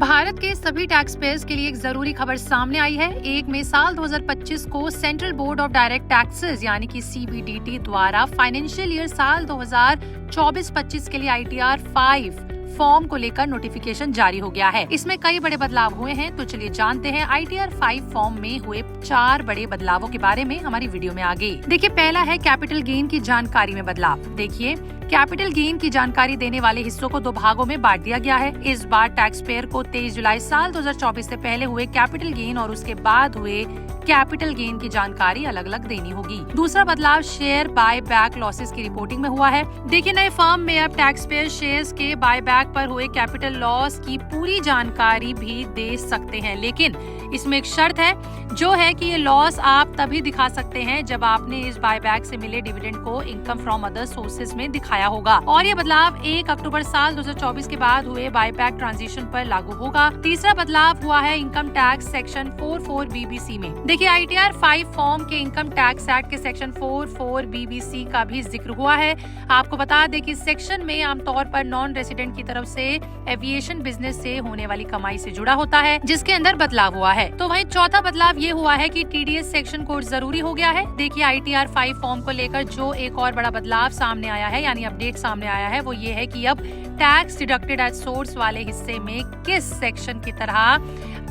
भारत के सभी tax payers के लिए एक जरूरी खबर सामने आई है। 1 मई साल 2025 को central board of direct taxes यानी कि CBDT द्वारा फाइनेंशियल ईयर साल 2024-25 के लिए ITR 5 फॉर्म को लेकर नोटिफिकेशन जारी हो गया है। इसमें कई बड़े बदलाव हुए हैं, तो चलिए जानते हैं ITR 5 फॉर्म में हुए 4 बड़े बदलावों के बारे में हमारी वीडियो में आगे। देखिए, पहला है कैपिटल गेन की जानकारी में बदलाव। देखिए, कैपिटल गेन की जानकारी देने वाले हिस्सों को 2 भागों में बांट दिया गया है। इस बार टैक्स पेयर को 23 जुलाई साल 2024 से पहले हुए कैपिटल गेन और उसके बाद हुए कैपिटल गेन की जानकारी अलग अलग देनी होगी। दूसरा बदलाव शेयर बाय बैक लॉसेस की रिपोर्टिंग में हुआ है। देखिए, नए फर्म में अब टैक्स पेयर शेयर्स के बाय बैक पर हुए कैपिटल लॉस की पूरी जानकारी भी दे सकते हैं, लेकिन इसमें एक शर्त है, जो है कि ये लॉस आप तभी दिखा सकते हैं जब आपने इस बाय बैक से मिले डिविडेंड को इनकम फ्रॉम अदर सोर्सेज में दिखाया होगा। और ये बदलाव 1 अक्टूबर साल 2024 के बाद हुए बाय बैक ट्रांजिशन पर लागू होगा। तीसरा बदलाव हुआ है इनकम टैक्स सेक्शन 44 BBC में। देखिए, ITR 5 फॉर्म के इनकम टैक्स एक्ट के सेक्शन 44 BBC का भी जिक्र हुआ है। आपको बता दें कि इस सेक्शन में आमतौर पर नॉन रेसिडेंट की तरफ से एविएशन बिजनेस से होने वाली कमाई से जुड़ा होता है, जिसके अंदर बदलाव हुआ है। तो वहीं चौथा बदलाव ये हुआ है कि TDS सेक्शन कोड जरूरी हो गया है। देखिए, ITR 5 फॉर्म को लेकर जो एक और बड़ा बदलाव सामने आया है, यानी अपडेट सामने आया है, वो ये है कि अब टैक्स डिडक्टेड एट सोर्स वाले हिस्से में किस सेक्शन की तरह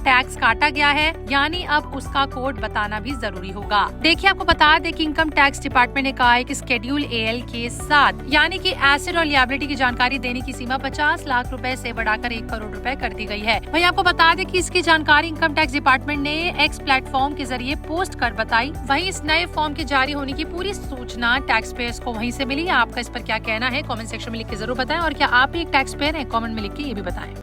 टैक्स काटा गया है, यानी अब उसका कोड बताना भी जरूरी होगा। देखिए, आपको बता दें कि इनकम टैक्स डिपार्टमेंट ने कहा है कि शेड्यूल AL के साथ यानी कि एसेट और लिएबिलिटी की जानकारी देने की सीमा 50 लाख रुपए से बढ़ाकर 1 करोड़ रुपए कर दी गई है। वहीं आपको बता दें कि इसकी जानकारी इनकम टैक्स डिपार्टमेंट ने X प्लेटफॉर्म के जरिए पोस्ट कर बताई। वहीं इस नए फॉर्म के जारी होने की पूरी सूचना टैक्स पेयर्स को वहीं से मिली। आपका इस पर क्या कहना है, कमेंट सेक्शन में लिख के जरूर बताएं, और क्या आप भी एक टैक्स पेयर हैं, कमेंट में लिख के ये भी बताएं।